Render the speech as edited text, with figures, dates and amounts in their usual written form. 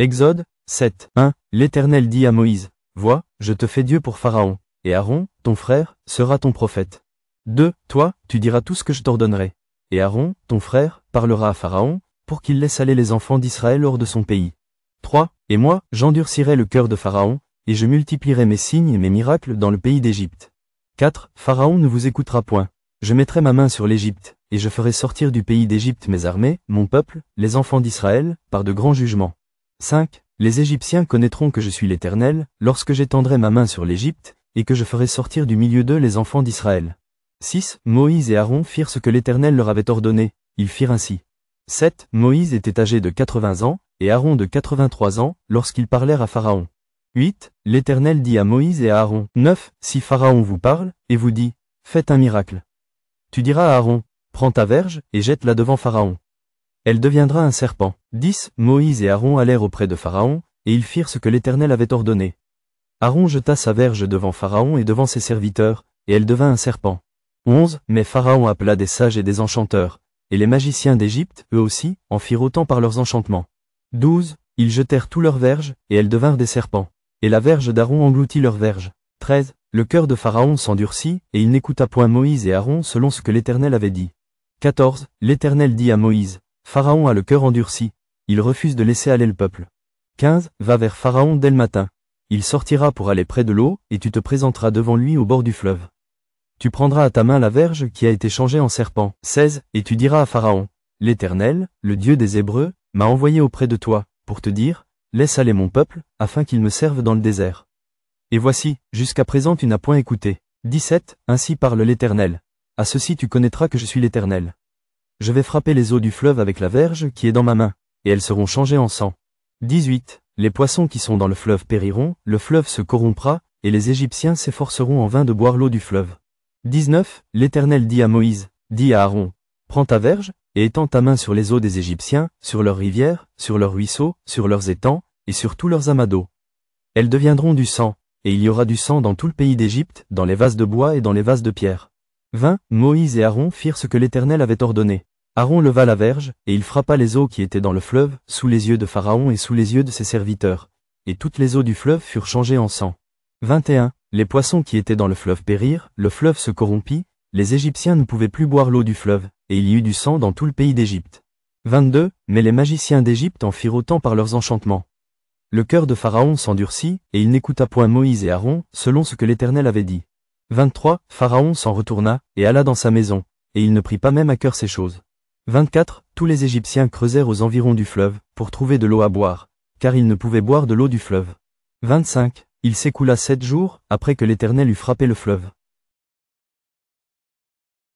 Exode 7, 1. L'Éternel dit à Moïse, « Vois, je te fais Dieu pour Pharaon, et Aaron, ton frère, sera ton prophète. 2. Toi, tu diras tout ce que je t'ordonnerai. Et Aaron, ton frère, parlera à Pharaon, pour qu'il laisse aller les enfants d'Israël hors de son pays. 3. Et moi, j'endurcirai le cœur de Pharaon, et je multiplierai mes signes et mes miracles dans le pays d'Égypte. 4. Pharaon ne vous écoutera point. Je mettrai ma main sur l'Égypte, et je ferai sortir du pays d'Égypte mes armées, mon peuple, les enfants d'Israël, par de grands jugements. 5. Les Égyptiens connaîtront que je suis l'Éternel, lorsque j'étendrai ma main sur l'Égypte, et que je ferai sortir du milieu d'eux les enfants d'Israël. 6. Moïse et Aaron firent ce que l'Éternel leur avait ordonné, ils firent ainsi. 7. Moïse était âgé de 80 ans, et Aaron de 83 ans, lorsqu'ils parlèrent à Pharaon. 8. L'Éternel dit à Moïse et à Aaron. 9. Si Pharaon vous parle, et vous dit, faites un miracle. Tu diras à Aaron, prends ta verge, et jette-la devant Pharaon. Elle deviendra un serpent. 10. Moïse et Aaron allèrent auprès de Pharaon, et ils firent ce que l'Éternel avait ordonné. Aaron jeta sa verge devant Pharaon et devant ses serviteurs, et elle devint un serpent. 11. Mais Pharaon appela des sages et des enchanteurs, et les magiciens d'Égypte, eux aussi, en firent autant par leurs enchantements. 12. Ils jetèrent tous leurs verges, et elles devinrent des serpents. Et la verge d'Aaron engloutit leurs verges. 13. Le cœur de Pharaon s'endurcit, et il n'écouta point Moïse et Aaron selon ce que l'Éternel avait dit. 14. L'Éternel dit à Moïse, Pharaon a le cœur endurci, il refuse de laisser aller le peuple. 15. Va vers Pharaon dès le matin. Il sortira pour aller près de l'eau, et tu te présenteras devant lui au bord du fleuve. Tu prendras à ta main la verge qui a été changée en serpent. 16. Et tu diras à Pharaon, l'Éternel, le Dieu des Hébreux, m'a envoyé auprès de toi, pour te dire, laisse aller mon peuple, afin qu'il me serve dans le désert. Et voici, jusqu'à présent tu n'as point écouté. 17. Ainsi parle l'Éternel. À ceci tu connaîtras que je suis l'Éternel. Je vais frapper les eaux du fleuve avec la verge qui est dans ma main, et elles seront changées en sang. 18. Les poissons qui sont dans le fleuve périront, le fleuve se corrompra, et les Égyptiens s'efforceront en vain de boire l'eau du fleuve. 19. L'Éternel dit à Moïse, dis à Aaron, prends ta verge, et étends ta main sur les eaux des Égyptiens, sur leurs rivières, sur leurs ruisseaux, sur leurs étangs, et sur tous leurs amas d'eau. Elles deviendront du sang, et il y aura du sang dans tout le pays d'Égypte, dans les vases de bois et dans les vases de pierre. 20. Moïse et Aaron firent ce que l'Éternel avait ordonné. Aaron leva la verge, et il frappa les eaux qui étaient dans le fleuve, sous les yeux de Pharaon et sous les yeux de ses serviteurs. Et toutes les eaux du fleuve furent changées en sang. 21. Les poissons qui étaient dans le fleuve périrent, le fleuve se corrompit, les Égyptiens ne pouvaient plus boire l'eau du fleuve, et il y eut du sang dans tout le pays d'Égypte. 22. Mais les magiciens d'Égypte en firent autant par leurs enchantements. Le cœur de Pharaon s'endurcit, et il n'écouta point Moïse et Aaron, selon ce que l'Éternel avait dit. 23. Pharaon s'en retourna, et alla dans sa maison, et il ne prit pas même à cœur ces choses. 24. Tous les Égyptiens creusèrent aux environs du fleuve, pour trouver de l'eau à boire, car ils ne pouvaient boire de l'eau du fleuve. 25. Il s'écoula 7 jours, après que l'Éternel eut frappé le fleuve.